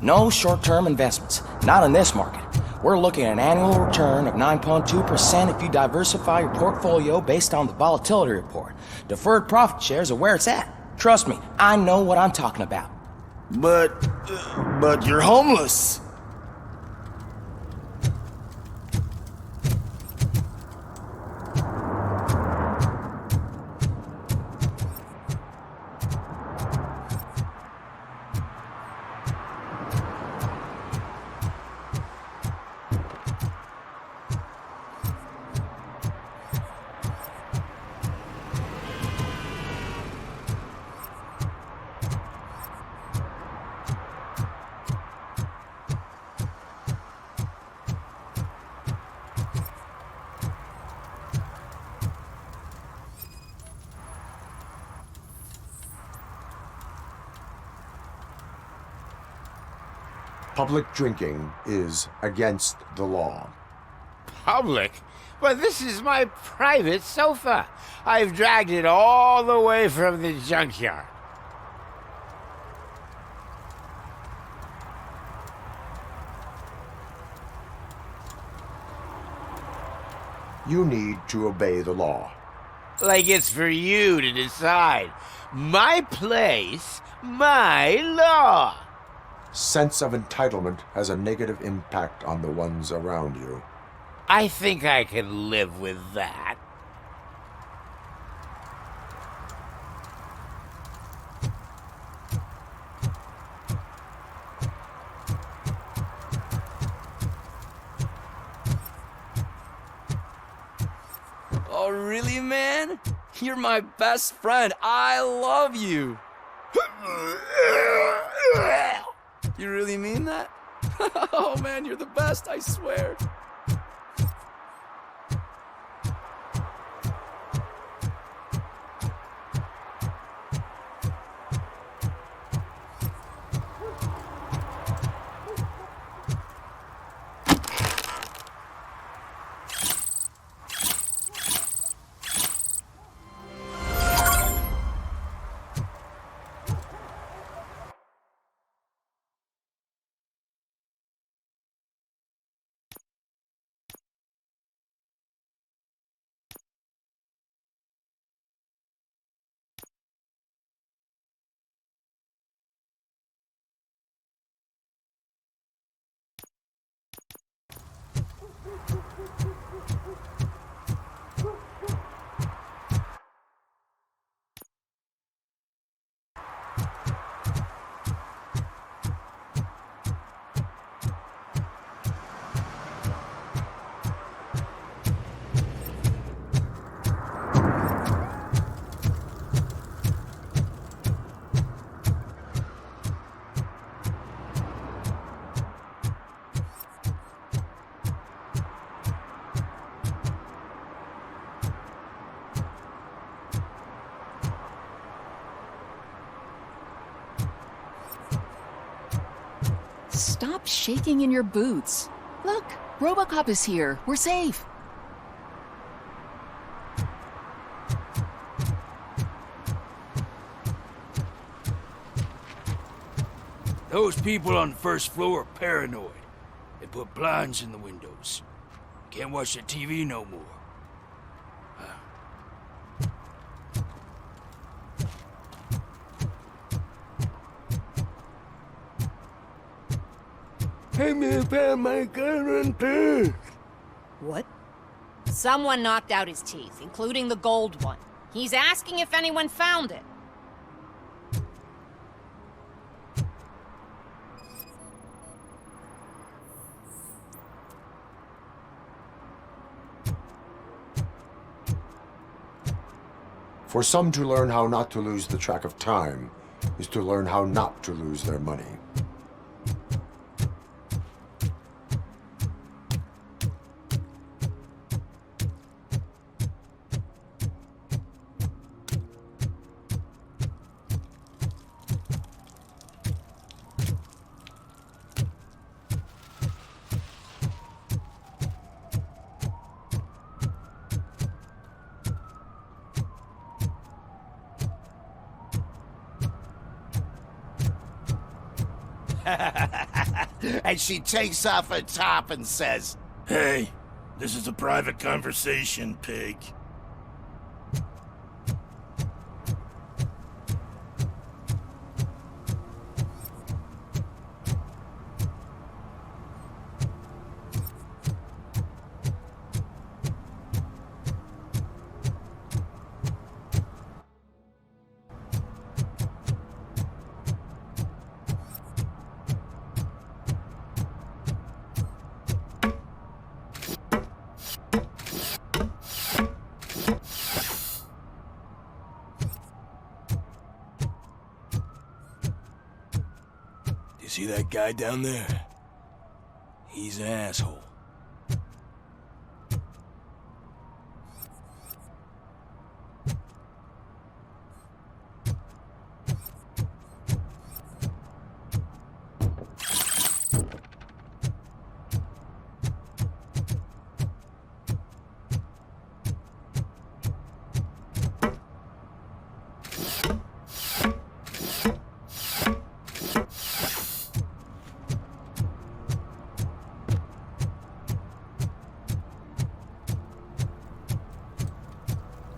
No short-term investments, not in this market. We're looking at an annual return of 9.2% if you diversify your portfolio based on the volatility report. Deferred profit shares are where it's at. Trust me, I know what I'm talking about. But you're homeless. Public drinking is against the law. Public? But this is my private sofa. I've dragged it all the way from the junkyard. You need to obey the law. Like it's for you to decide. My place, my law. Sense of entitlement has a negative impact on the ones around you. I think I can live with that. Oh, really, man? You're my best friend. I love you. You really mean that? Oh, man, you're the best, I swear. Stop shaking in your boots. Look, RoboCop is here. We're safe. Those people on the first floor are paranoid. They put blinds in the windows. Can't watch the TV no more. Hey, me found my gun and teeth. What? Someone knocked out his teeth, including the gold one. He's asking if anyone found it. For some to learn how not to lose the track of time is to learn how not to lose their money. and she takes off her top and says, Hey, this is a private conversation, pig. See that guy down there? He's an asshole.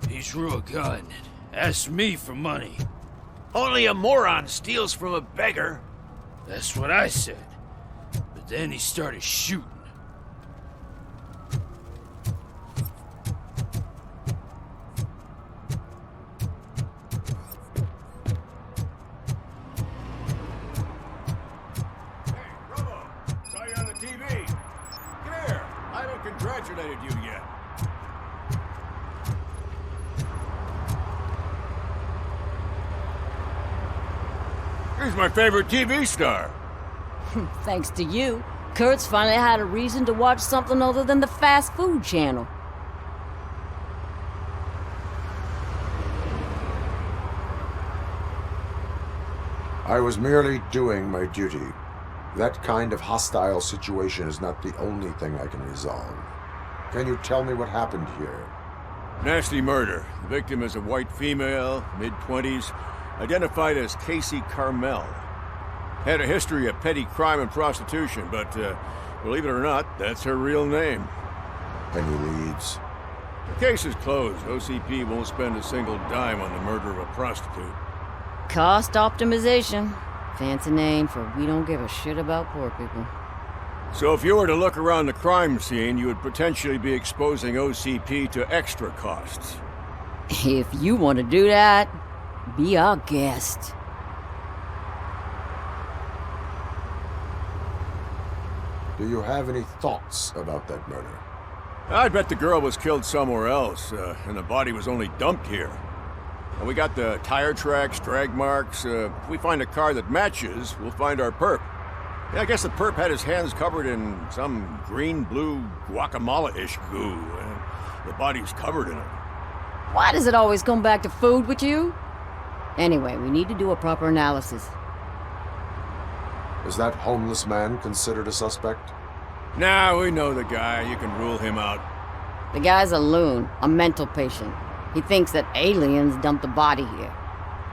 He drew a gun and asked me for money. Only a moron steals from a beggar. That's what I said. But then he started shooting. Robo, saw you on the TV. Come here. I haven't congratulated you yet. He's my favorite TV star. Thanks to you, Kurt's finally had a reason to watch something other than the fast food channel. I was merely doing my duty. That kind of hostile situation is not the only thing I can resolve. Can you tell me what happened here? Nasty murder. The victim is a white female, mid-20s, identified as Casey Carmel. Had a history of petty crime and prostitution, but believe it or not, that's her real name. Any leads? The case is closed. OCP won't spend a single dime on the murder of a prostitute. Cost optimization. Fancy name for we don't give a shit about poor people. So if you were to look around the crime scene, you would potentially be exposing OCP to extra costs. If you want to do that, be our guest. Do you have any thoughts about that murder? I'd bet the girl was killed somewhere else, and the body was only dumped here. And we got the tire tracks, drag marks. If we find a car that matches, we'll find our perp. Yeah, I guess the perp had his hands covered in some green-blue guacamole-ish goo, and the body's covered in it. Why does it always come back to food with you? Anyway, we need to do a proper analysis. Is that homeless man considered a suspect? Nah, we know the guy. You can rule him out. The guy's a loon, a mental patient. He thinks that aliens dumped the body here.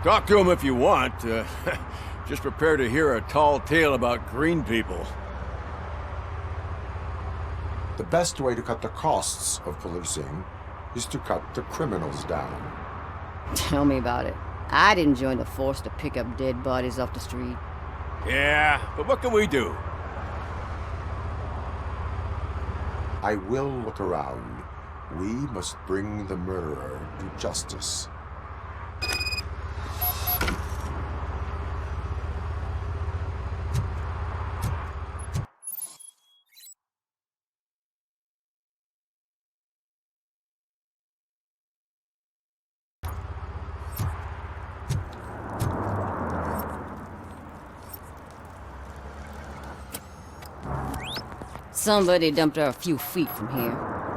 Talk to him if you want. Just prepare to hear a tall tale about green people. The best way to cut the costs of policing is to cut the criminals down. Tell me about it. I didn't join the force to pick up dead bodies off the street. Yeah, but what can we do? I will look around. We must bring the murderer to justice. Somebody dumped her a few feet from here.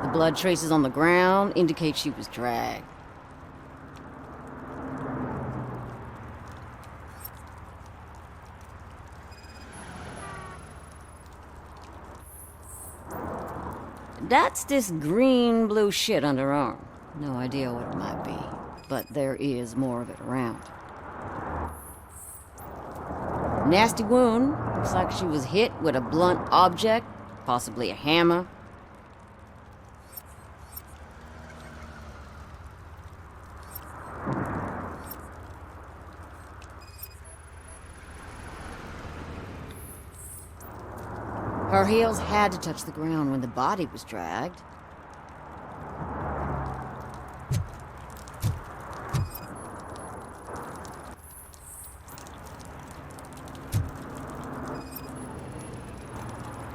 The blood traces on the ground indicate she was dragged. That's this green-blue shit on her arm. No idea what it might be, but there is more of it around. Nasty wound, Looks like she was hit with a blunt object, possibly a hammer. Her heels had to touch the ground when the body was dragged.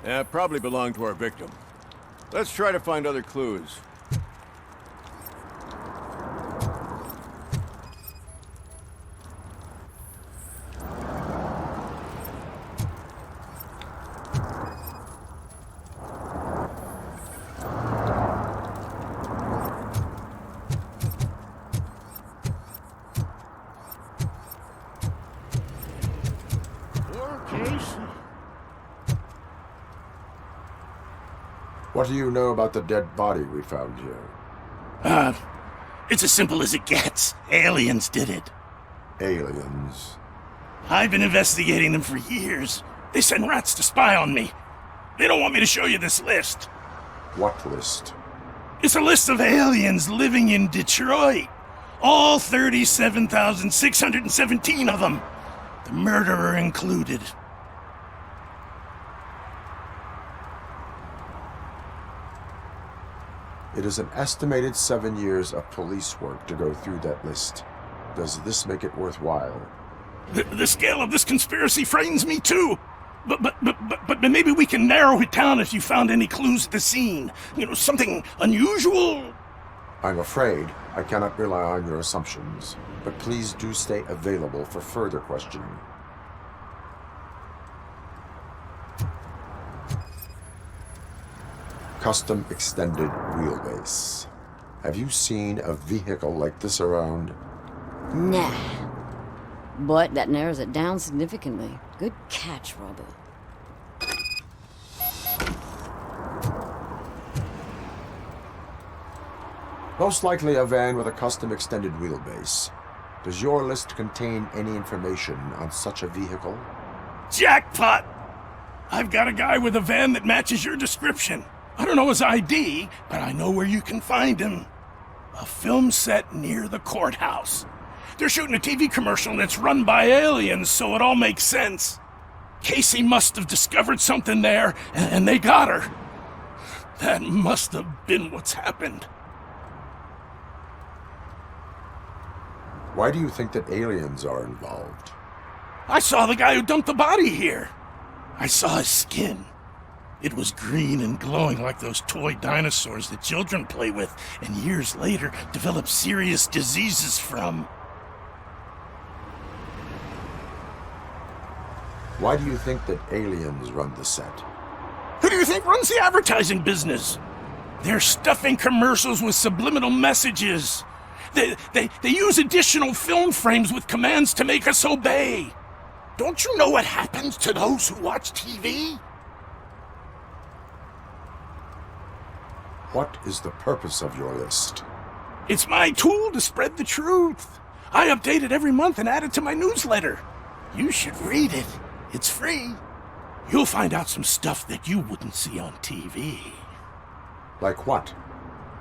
Yeah, probably belonged to our victim. Let's try to find other clues. What do you know about the dead body we found here? It's as simple as it gets. Aliens did it. Aliens. I've been investigating them for years. They send rats to spy on me. They don't want me to show you this list. What list? It's a list of aliens living in Detroit. All 37,617 of them. The murderer included. It is an estimated 7 years of police work to go through that list. Does this make it worthwhile? The scale of this conspiracy frightens me too. But maybe we can narrow it down if you found any clues at the scene. You know, something unusual. I'm afraid I cannot rely on your assumptions, but please do stay available for further questioning. Custom extended wheelbase. Have you seen a vehicle like this around? Nah. But that narrows it down significantly. Good catch, Robo. Most likely a van with a custom extended wheelbase. Does your list contain any information on such a vehicle? Jackpot! I've got a guy with a van that matches your description. I don't know his ID, but I know where you can find him. A film set near the courthouse. They're shooting a TV commercial and it's run by aliens, so it all makes sense. Casey must have discovered something there, and they got her. That must have been what's happened. Why do you think that aliens are involved? I saw the guy who dumped the body here. I saw his skin. It was green and glowing like those toy dinosaurs that children play with and years later develop serious diseases from. Why do you think that aliens run the set? Who do you think runs the advertising business? They're stuffing commercials with subliminal messages. They use additional film frames with commands to make us obey. Don't you know what happens to those who watch TV? What is the purpose of your list? It's my tool to spread the truth. I update it every month and add it to my newsletter. You should read it. It's free. You'll find out some stuff that you wouldn't see on TV. Like what?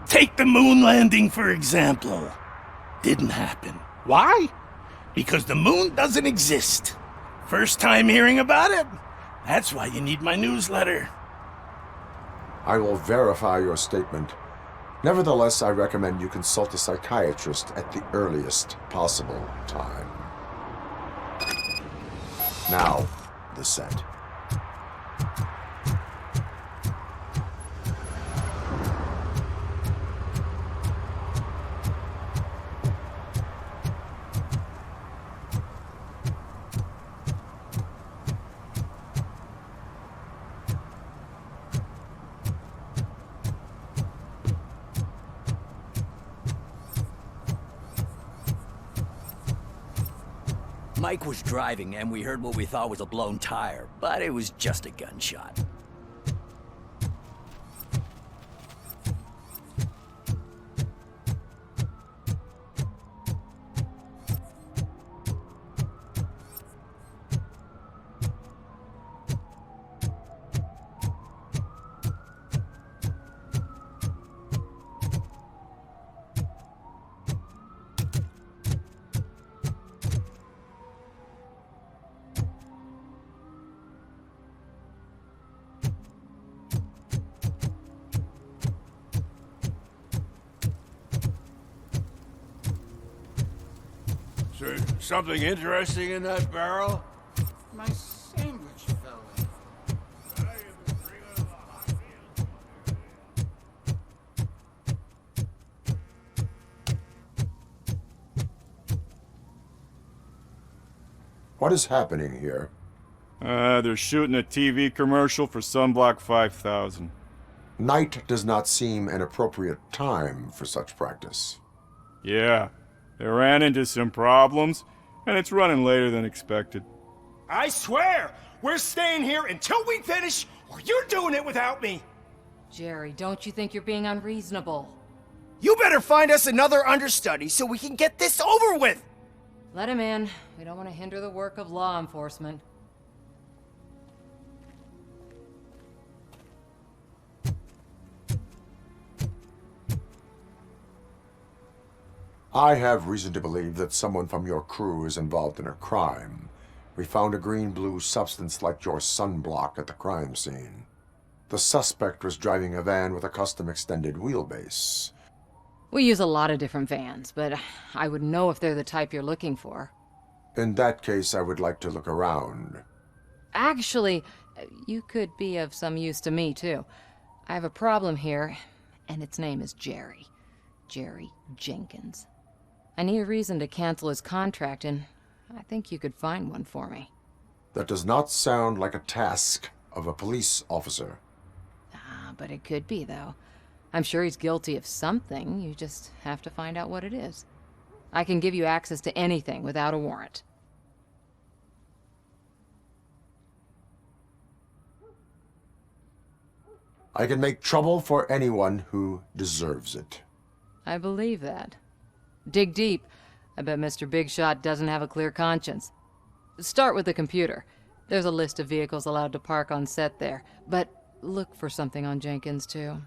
Take the moon landing, for example. Didn't happen. Why? Because the moon doesn't exist. First time hearing about it? That's why you need my newsletter. I will verify your statement. Nevertheless, I recommend you consult a psychiatrist at the earliest possible time. Now, the set. Mike was driving, and we heard what we thought was a blown tire, but it was just a gunshot. Something interesting in that barrel? My sandwich fell in. What is happening here? They're shooting a TV commercial for Sunblock 5000. Night does not seem an appropriate time for such practice. Yeah, they ran into some problems, and it's running later than expected. I swear, we're staying here until we finish, or you're doing it without me. Jerry, don't you think you're being unreasonable? You better find us another understudy so we can get this over with! Let him in. We don't want to hinder the work of law enforcement. I have reason to believe that someone from your crew is involved in a crime. We found a green-blue substance like your sunblock at the crime scene. The suspect was driving a van with a custom extended wheelbase. We use a lot of different vans, but I would know if they're the type you're looking for. In that case, I would like to look around. Actually, you could be of some use to me, too. I have a problem here, and its name is Jerry. Jerry Jenkins. I need a reason to cancel his contract, and I think you could find one for me. That does not sound like a task of a police officer. But it could be, though. I'm sure he's guilty of something. You just have to find out what it is. I can give you access to anything without a warrant. I can make trouble for anyone who deserves it. I believe that. Dig deep. I bet Mr. Big Shot doesn't have a clear conscience. Start with the computer. There's a list of vehicles allowed to park on set there, but look for something on Jenkins, too.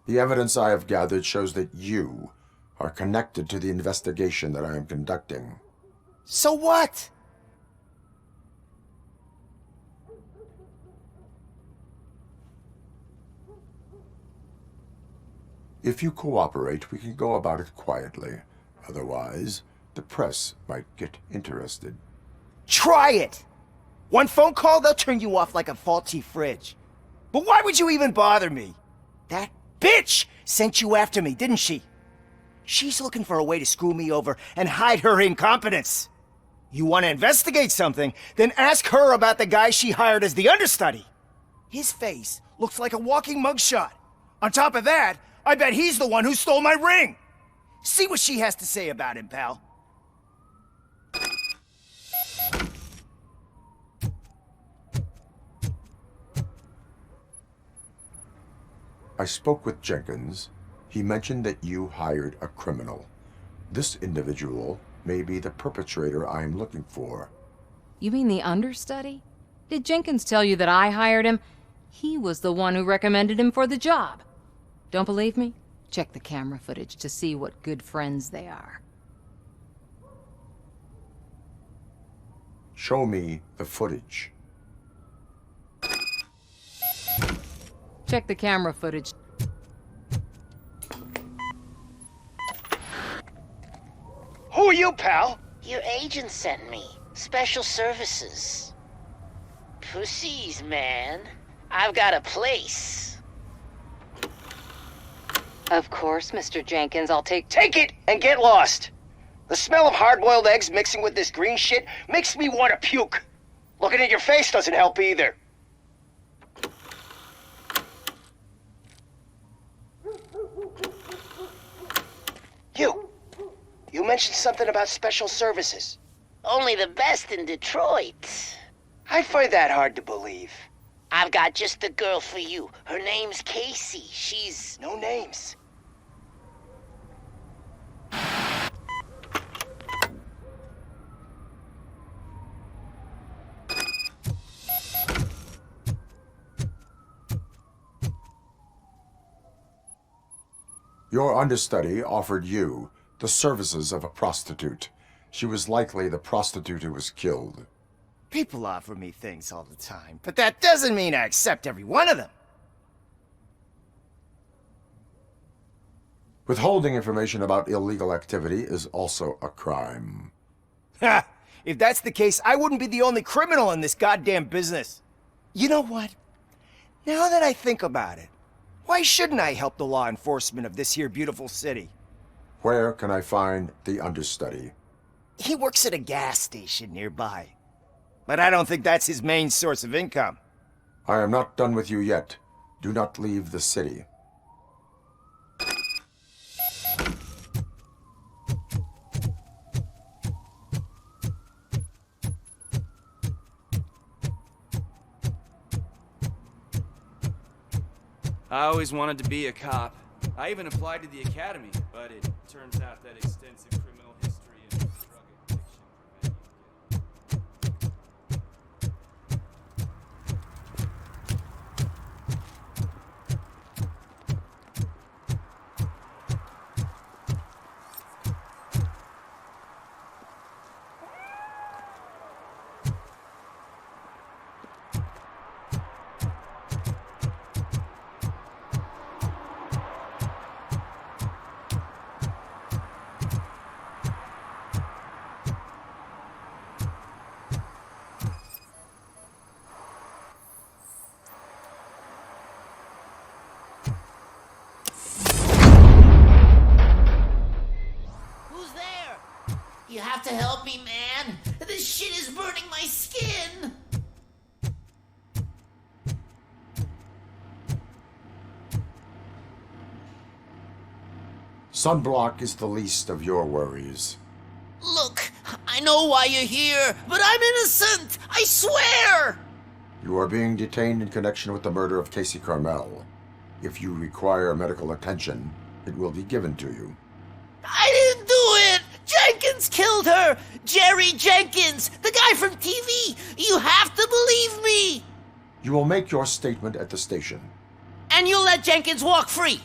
The evidence I have gathered shows that you are connected to the investigation that I am conducting. So what? If you cooperate, we can go about it quietly. Otherwise, the press might get interested. Try it! One phone call, they'll turn you off like a faulty fridge. But why would you even bother me? That bitch sent you after me, didn't she? She's looking for a way to screw me over and hide her incompetence. You want to investigate something, then ask her about the guy she hired as the understudy. His face looks like a walking mugshot. On top of that, I bet he's the one who stole my ring. See what she has to say about him, pal. I spoke with Jenkins. He mentioned that you hired a criminal. This individual may be the perpetrator I am looking for. You mean the understudy? Did Jenkins tell you that I hired him? He was the one who recommended him for the job. Don't believe me? Check the camera footage to see what good friends they are. Show me the footage. Check the camera footage. Who are you, pal? Your agent sent me. Special services. Pussies, man. I've got a place. Of course, Mr. Jenkins, I'll take it and get lost. The smell of hard-boiled eggs mixing with this green shit makes me want to puke. Looking at your face doesn't help either. You mentioned something about special services. Only the best in Detroit. I find that hard to believe. I've got just the girl for you. Her name's Casey. She's... No names. Your understudy offered you the services of a prostitute. She was likely the prostitute who was killed. People offer me things all the time, but that doesn't mean I accept every one of them. Withholding information about illegal activity is also a crime. Ha! If that's the case, I wouldn't be the only criminal in this goddamn business. You know what? Now that I think about it, why shouldn't I help the law enforcement of this here beautiful city? Where can I find the understudy? He works at a gas station nearby. But I don't think that's his main source of income. I am not done with you yet. Do not leave the city. I always wanted to be a cop. I even applied to the academy, but it turns out that extensive criminal history and drug addiction prevent you. You have to help me, man. This shit is burning my skin. Sunblock is the least of your worries. Look, I know why you're here, but I'm innocent. I swear. You are being detained in connection with the murder of Casey Carmel. If you require medical attention, it will be given to you. I didn't do it! Jenkins killed her! Jerry Jenkins, the guy from TV! You have to believe me! You will make your statement at the station. And you'll let Jenkins walk free!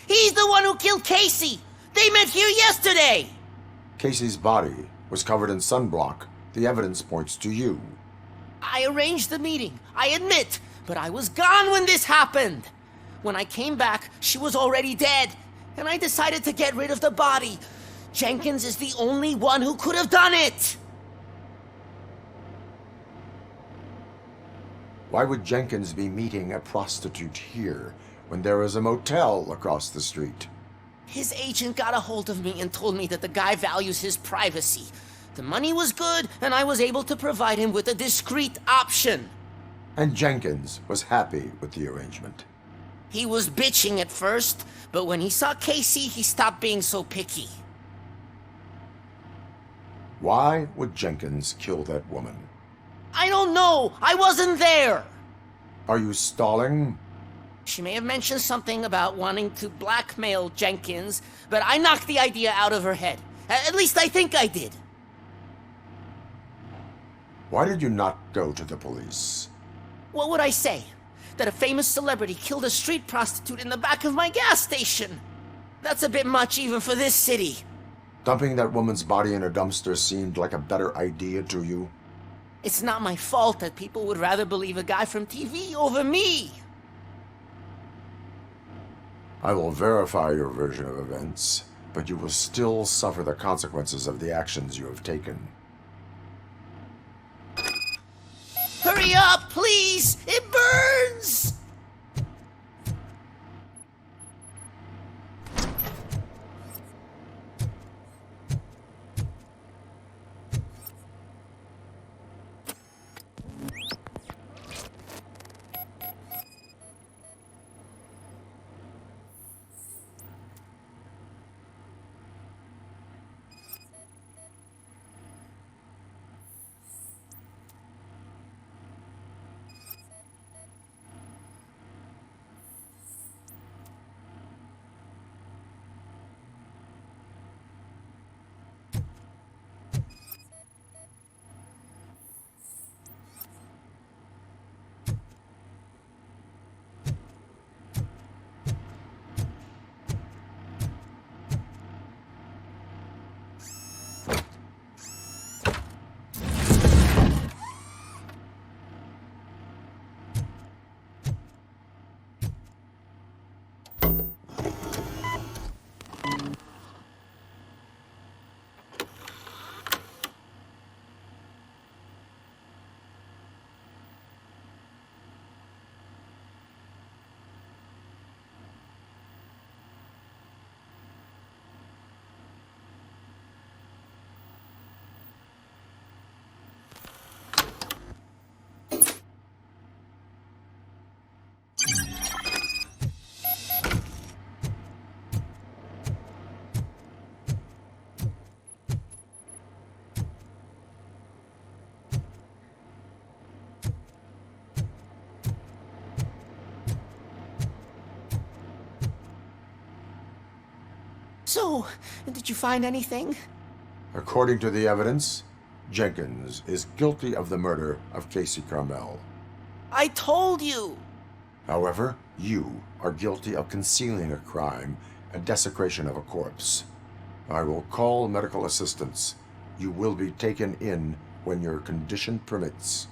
He's the one who killed Casey! They met here yesterday! Casey's body was covered in sunblock. The evidence points to you. I arranged the meeting, I admit, but I was gone when this happened. When I came back, she was already dead, and I decided to get rid of the body. Jenkins is the only one who could have done it! Why would Jenkins be meeting a prostitute here when there is a motel across the street? His agent got a hold of me and told me that the guy values his privacy. The money was good, and I was able to provide him with a discreet option. And Jenkins was happy with the arrangement. He was bitching at first, but when he saw Casey, he stopped being so picky. Why would Jenkins kill that woman? I don't know! I wasn't there! Are you stalling? She may have mentioned something about wanting to blackmail Jenkins, but I knocked the idea out of her head. At least I think I did. Why did you not go to the police? What would I say? That a famous celebrity killed a street prostitute in the back of my gas station? That's a bit much even for this city. Dumping that woman's body in a dumpster seemed like a better idea to you? It's not my fault that people would rather believe a guy from TV over me. I will verify your version of events, but you will still suffer the consequences of the actions you have taken. Hurry up, please! It burns! So, did you find anything? According to the evidence, Jenkins is guilty of the murder of Casey Carmel. I told you! However, you are guilty of concealing a crime and desecration of a corpse. I will call medical assistance. You will be taken in when your condition permits.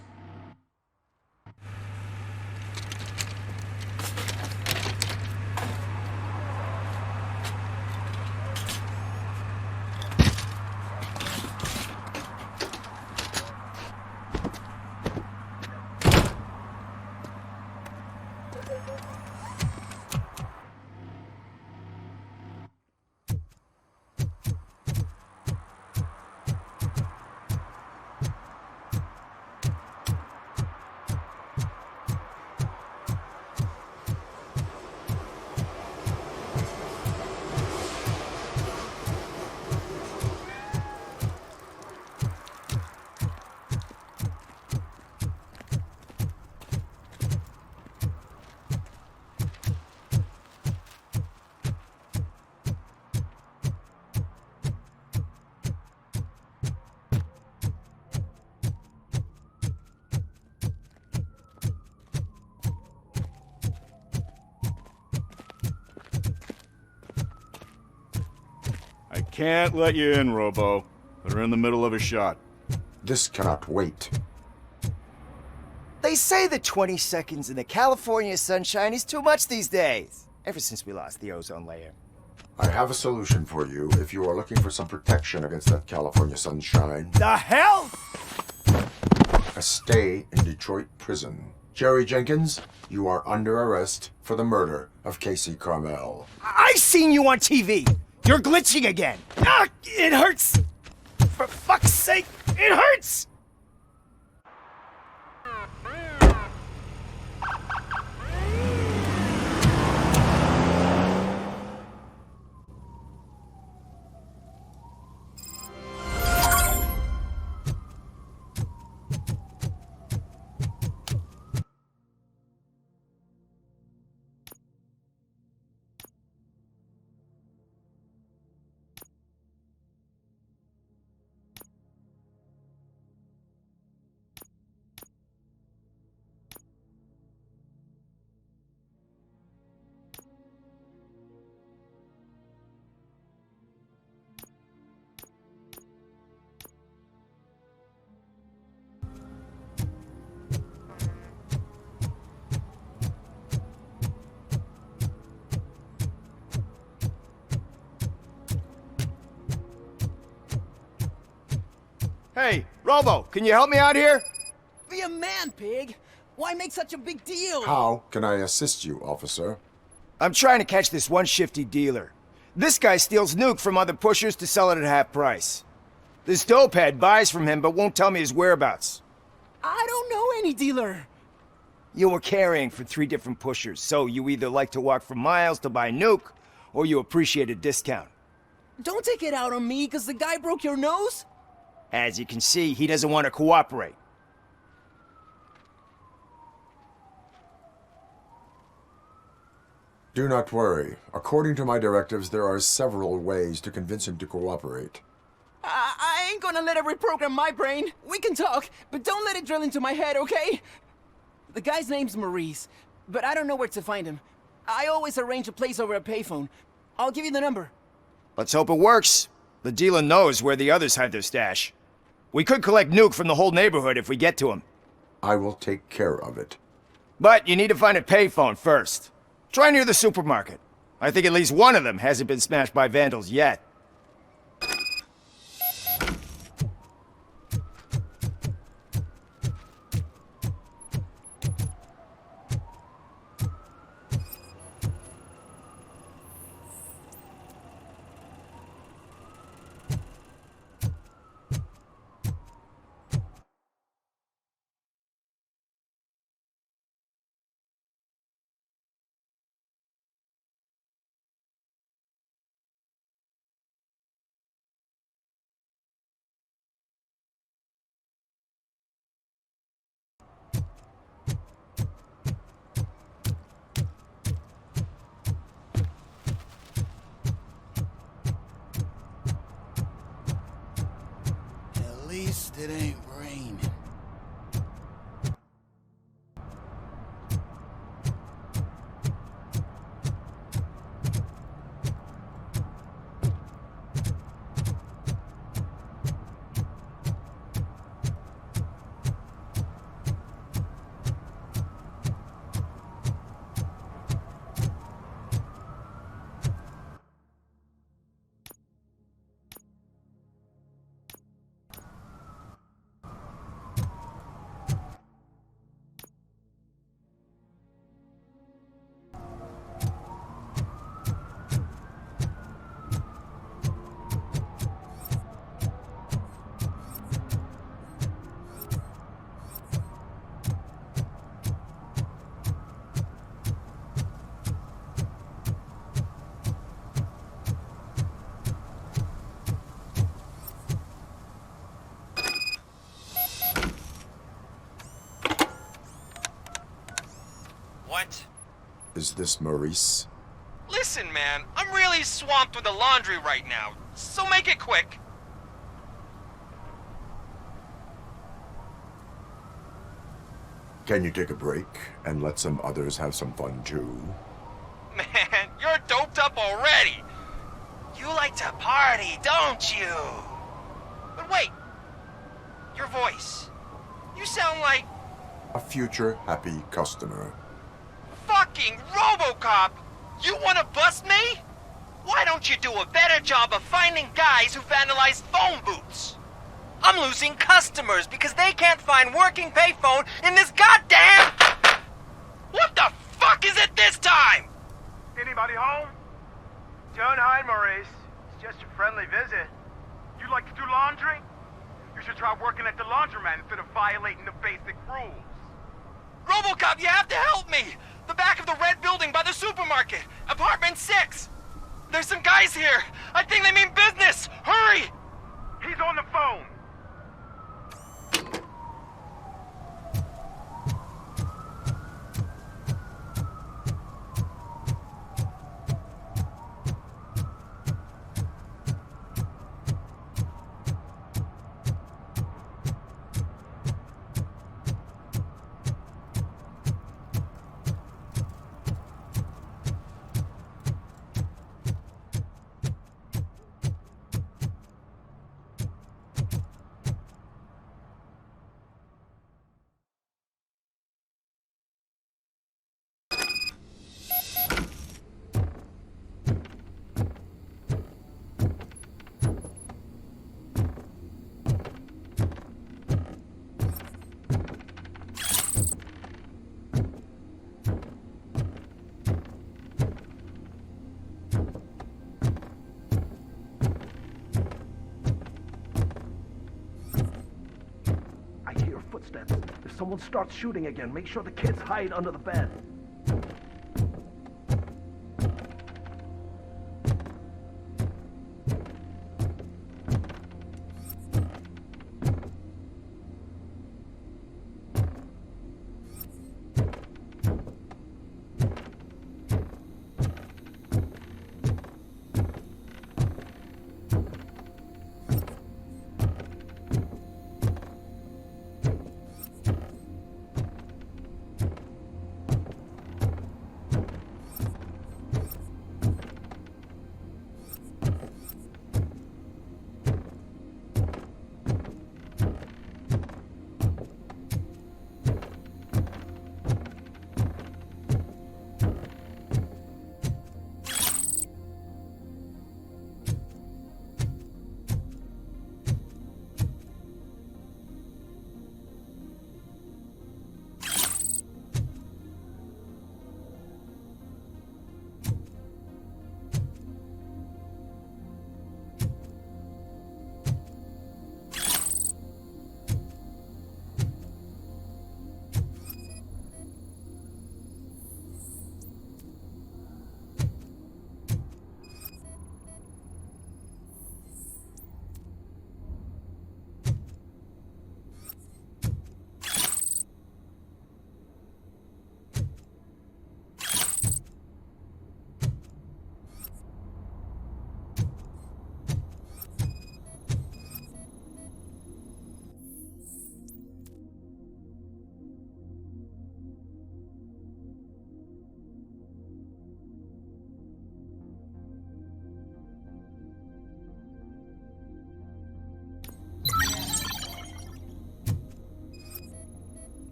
I can't let you in, Robo. They're in the middle of a shot. This cannot wait. They say that 20 seconds in the California sunshine is too much these days. Ever since we lost the ozone layer. I have a solution for you if you are looking for some protection against that California sunshine. The hell? A stay in Detroit prison. Jerry Jenkins, you are under arrest for the murder of Casey Carmel. I seen you on TV. You're glitching again. Ah, it hurts. For fuck's sake, it hurts. Hey, Robo, can you help me out here? Be a man, pig. Why make such a big deal? How can I assist you, officer? I'm trying to catch this one shifty dealer. This guy steals nuke from other pushers to sell it at half price. This dopehead buys from him but won't tell me his whereabouts. I don't know any dealer. You were carrying for 3 different pushers, so you either like to walk for miles to buy nuke, or you appreciate a discount. Don't take it out on me, because the guy broke your nose? As you can see, he doesn't want to cooperate. Do not worry. According to my directives, there are several ways to convince him to cooperate. I ain't gonna let it reprogram my brain. We can talk, but don't let it drill into my head, okay? The guy's name's Maurice, but I don't know where to find him. I always arrange a place over a payphone. I'll give you the number. Let's hope it works. The dealer knows where the others hide their stash. We could collect nuke from the whole neighborhood if we get to him. I will take care of it. But you need to find a payphone first. Try near the supermarket. I think at least one of them hasn't been smashed by vandals yet. At least it ain't raining. What? Is this Maurice? Listen, man, I'm really swamped with the laundry right now, so make it quick. Can you take a break and let some others have some fun too? Man, you're doped up already. You like to party, don't you? But wait, your voice. You sound like A future happy customer. fucking RoboCop. You want to bust me? Why don't you do a better job of finding guys who vandalize phone booths? I'm losing customers because they can't find working payphone in this goddamn... What the fuck is it this time? Anybody home? Don't hide, Maurice. It's just a friendly visit. You like to do laundry? You should try working at the laundromat instead of violating the basic rules. RoboCop, you have to help me! The back of the red building by the supermarket. Apartment 6. There's some guys here. I think they mean business. Hurry! He's on the phone. footsteps. If someone starts shooting again, make sure the kids hide under the bed.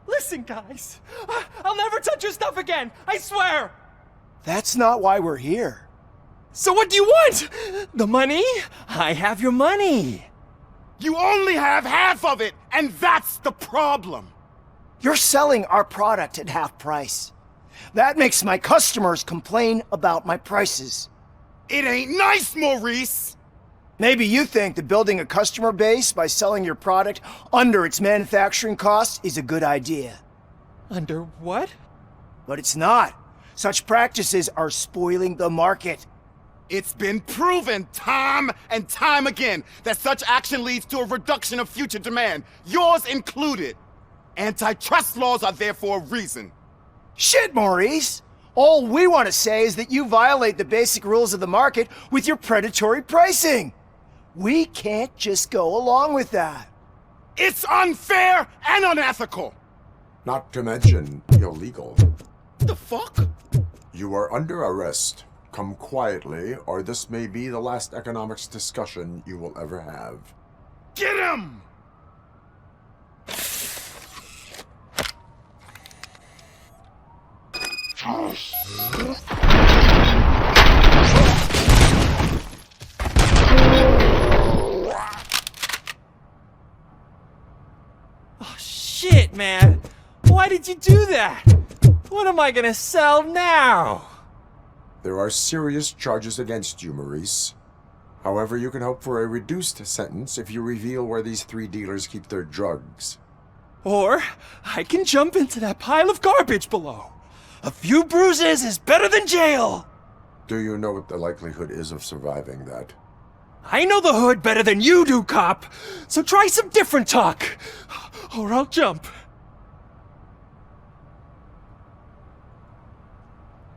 Listen, guys. I'll never touch your stuff again. I swear. That's not why we're here. So what do you want? The money? I have your money. You only have half of it, and that's the problem. You're selling our product at half price. That makes my customers complain about my prices. It ain't nice, Maurice. Maybe you think that building a customer base by selling your product under its manufacturing cost is a good idea. Under what? But it's not. Such practices are spoiling the market. It's been proven time and time again that such action leads to a reduction of future demand, yours included. Antitrust laws are there for a reason. Shit, Maurice! All we want to say is that you violate the basic rules of the market with your predatory pricing. We can't just go along with that. It's unfair and unethical! Not to mention illegal. The fuck? You are under arrest. Come quietly, or this may be the last economics discussion you will ever have. Get him! Oh, shit, man. Why did you do that? What am I gonna sell now? There are serious charges against you, Maurice. However, you can hope for a reduced sentence if you reveal where these 3 dealers keep their drugs. Or I can jump into that pile of garbage below. A few bruises is better than jail! Do you know what the likelihood is of surviving that? I know the hood better than you do, cop! So try some different talk, or I'll jump.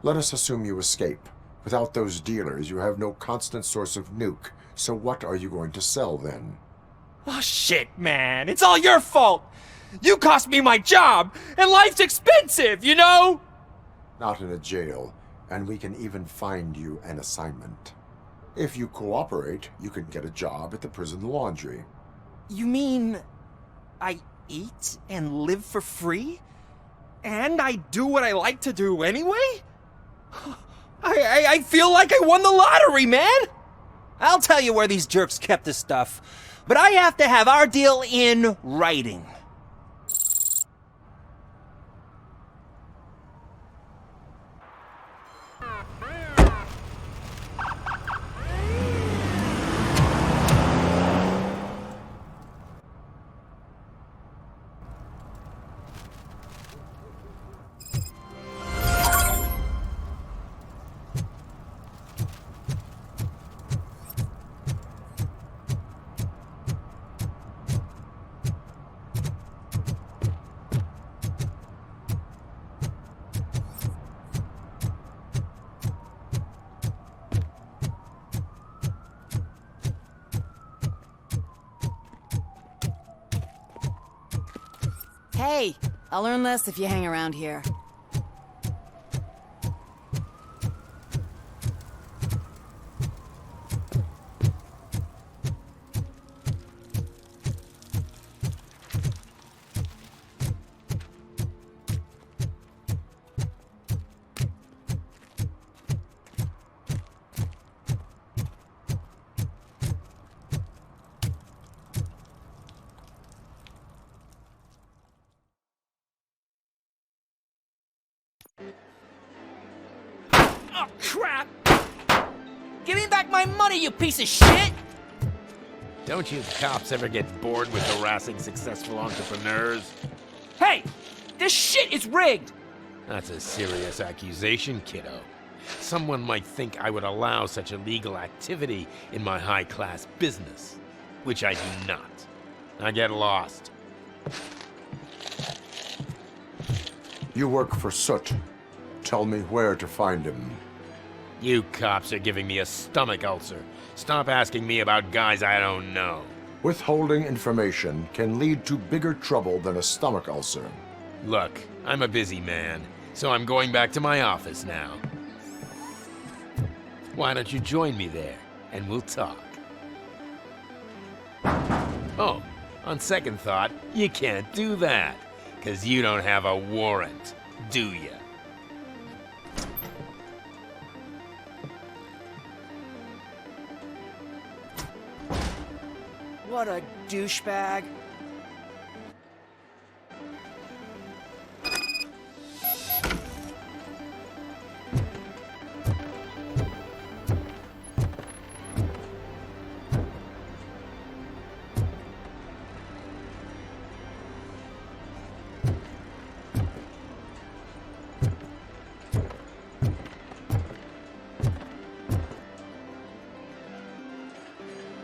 Let us assume you escape. Without those dealers, you have no constant source of nuke. So what are you going to sell then? Oh shit, man. It's all your fault! You cost me my job, and life's expensive, you know? Not in a jail, and we can even find you an assignment. If you cooperate, you can get a job at the prison laundry. You mean I eat and live for free? And I do what I like to do anyway? I feel like I won the lottery, man! I'll tell you where these jerks kept the stuff, but I have to have our deal in writing. Hey, I'll learn less if you hang around here. Oh, crap! Give me back my money, you piece of shit! Don't you cops ever get bored with harassing successful entrepreneurs? Hey! This shit is rigged! That's a serious accusation, kiddo. Someone might think I would allow such illegal activity in my high-class business, which I do not. Now get lost. You work for Soot. Tell me where to find him. You cops are giving me a stomach ulcer. Stop asking me about guys I don't know. Withholding information can lead to bigger trouble than a stomach ulcer. Look, I'm a busy man, so I'm going back to my office now. Why don't you join me there, and we'll talk. Oh, on second thought, you can't do that, 'cause you don't have a warrant, do ya? What a douchebag.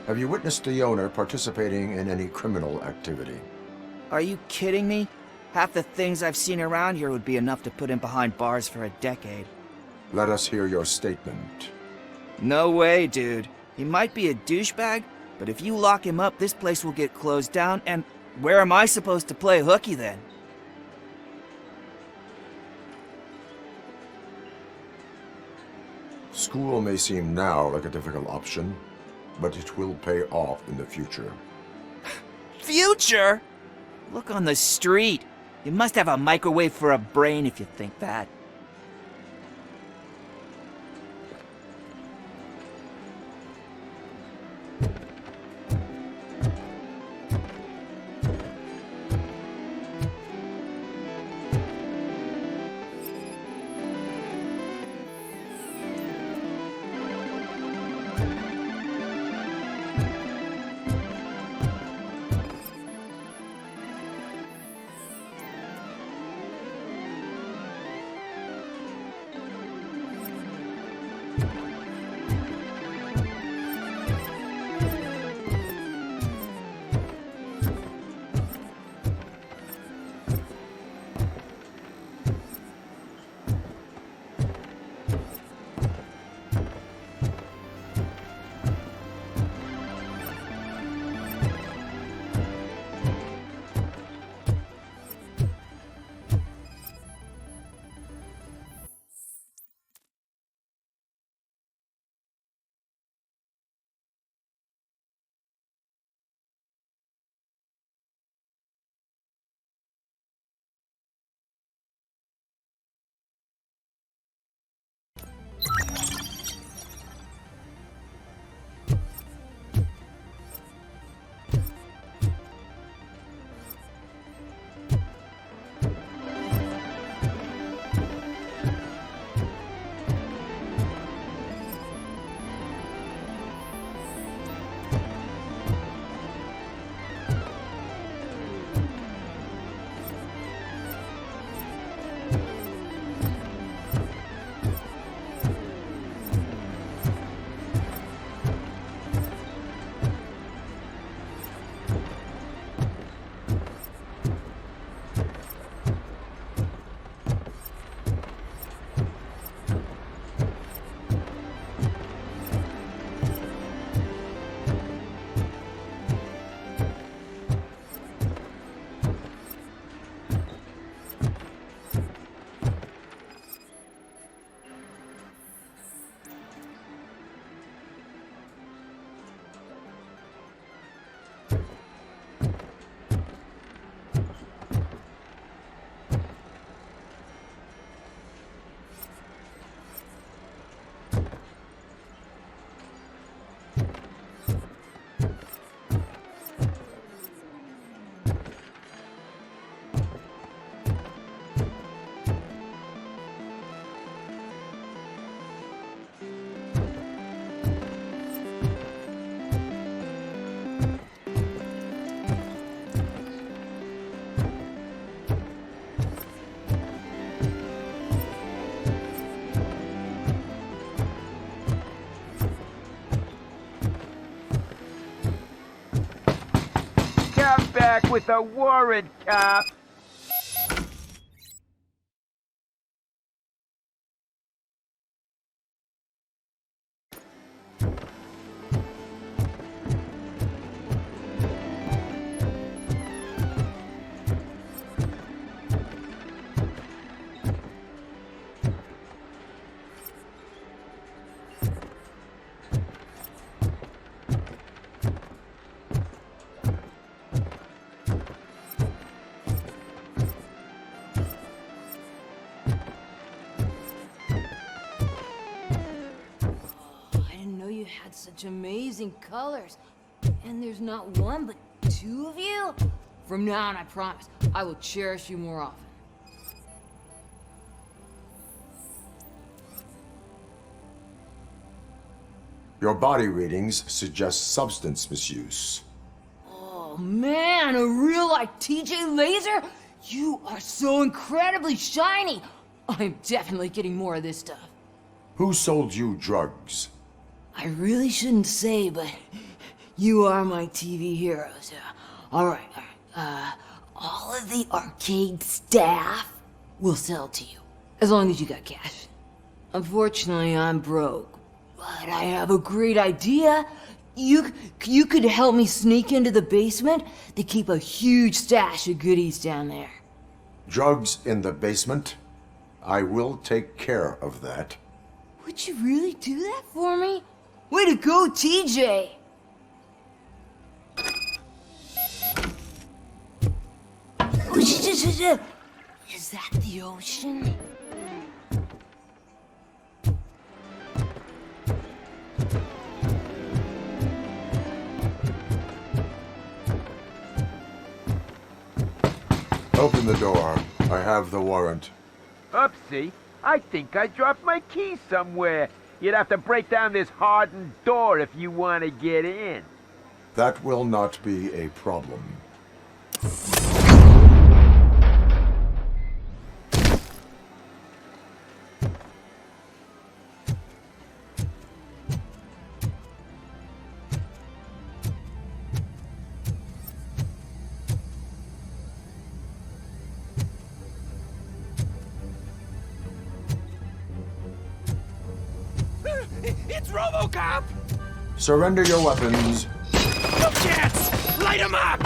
Have you witnessed the owner participating in any criminal activity? Are you kidding me? Half the things I've seen around here would be enough to put him behind bars for a decade. Let us hear your statement. No way, dude. He might be a douchebag, but if you lock him up, this place will get closed down, and where am I supposed to play hooky then? School may seem now like a difficult option, but it will pay off in the future. Future? Look on the street. You must have a microwave for a brain if you think that. back with a warrant, cop. Such amazing colors. And there's not one, but two of you? From now on, I promise, I will cherish you more often. Your body readings suggest substance misuse. Oh man, a real like TJ Laser? You are so incredibly shiny. I'm definitely getting more of this stuff. Who sold you drugs? I really shouldn't say, but you are my TV heroes. All right. All of the arcade staff will sell to you, as long as you got cash. Unfortunately, I'm broke, but I have a great idea. You could help me sneak into the basement. They keep a huge stash of goodies down there. Drugs in the basement? I will take care of that. Would you really do that for me? Way to go, TJ! Oh, shit. Is that the ocean? Open the door. I have the warrant. Oopsie. I think I dropped my keys somewhere. You'd have to break down this hardened door if you want to get in. That will not be a problem. It's RoboCop! Surrender your weapons. No chance! Light him up!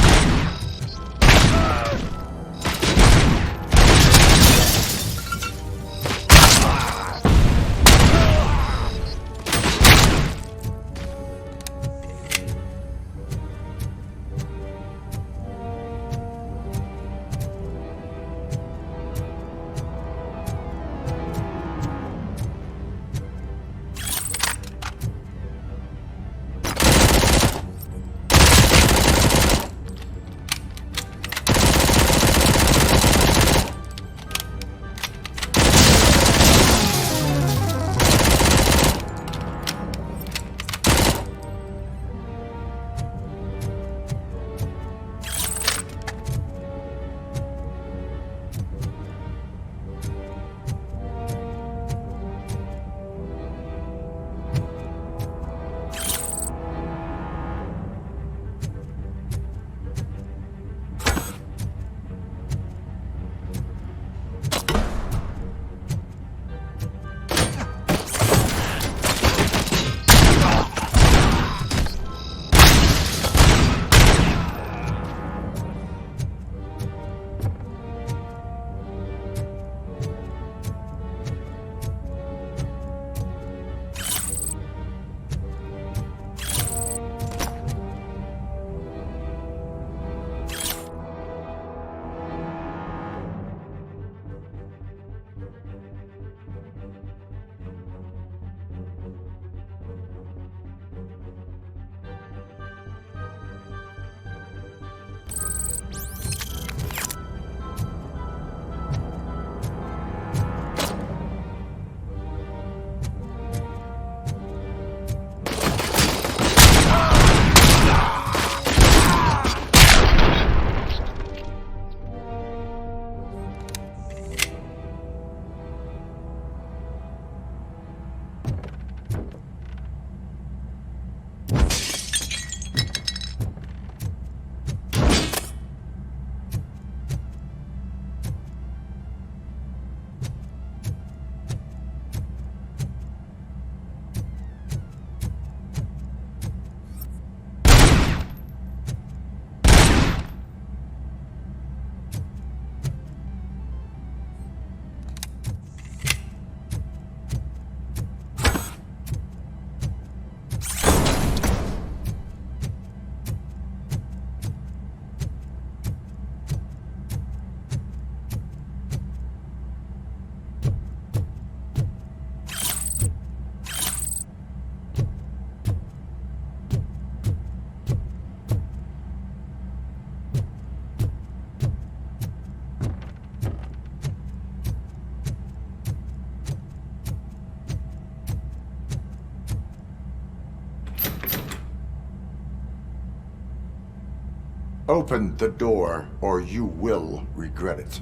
Open the door, or you will regret it.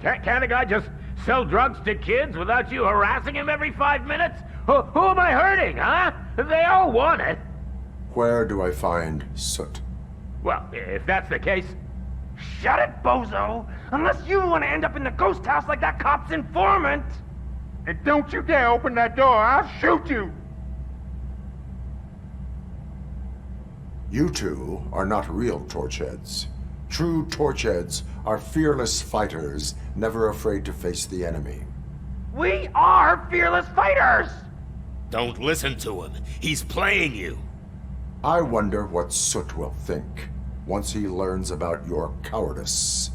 Can't a guy just sell drugs to kids without you harassing him every 5 minutes? Who am I hurting, huh? They all want it. Where do I find Soot? Well, if that's the case... Shut it, bozo! Unless you want to end up in the ghost house like that cop's informant! And don't you dare open that door, I'll shoot you! You two are not real torchheads. True torchheads are fearless fighters, never afraid to face the enemy. We are fearless fighters! Don't listen to him. He's playing you. I wonder what Soot will think once he learns about your cowardice.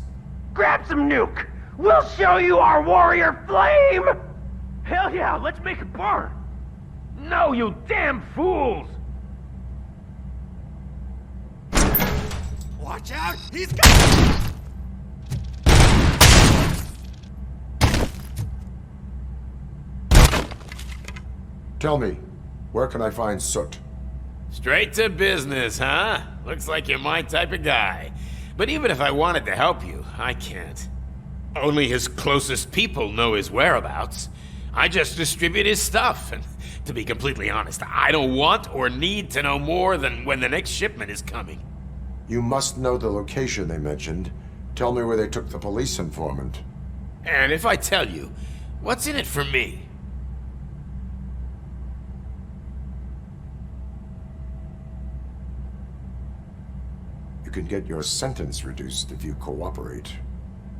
Grab some nuke! We'll show you our warrior flame! Hell yeah, let's make a burn! No, you damn fools! Watch out! He's got... Tell me, where can I find Soot? Straight to business, huh? Looks like you're my type of guy. But even if I wanted to help you, I can't. Only his closest people know his whereabouts. I just distribute his stuff, and to be completely honest, I don't want or need to know more than when the next shipment is coming. You must know the location they mentioned. Tell me where they took the police informant. And if I tell you, what's in it for me? You can get your sentence reduced if you cooperate.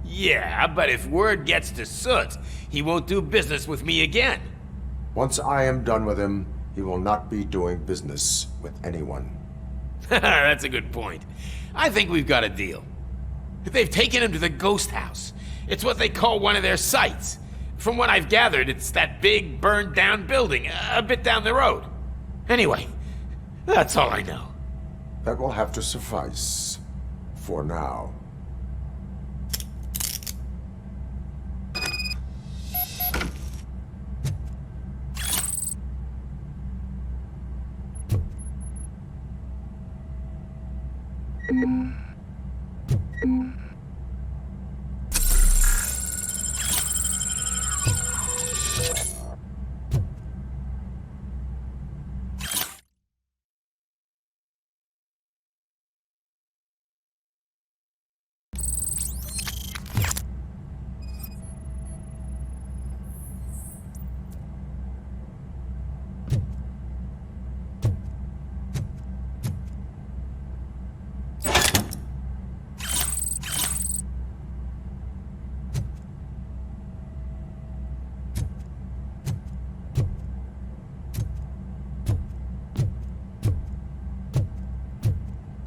Yeah, but if word gets to Soot, he won't do business with me again. Once I am done with him, he will not be doing business with anyone. That's a good point. I think we've got a deal. They've taken him to the ghost house. It's what they call one of their sites. From what I've gathered, it's that big, burned-down building, a bit down the road. Anyway, that's all I know. That will have to suffice. For now.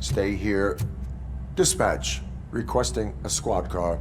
Stay here. Dispatch. Requesting a squad car.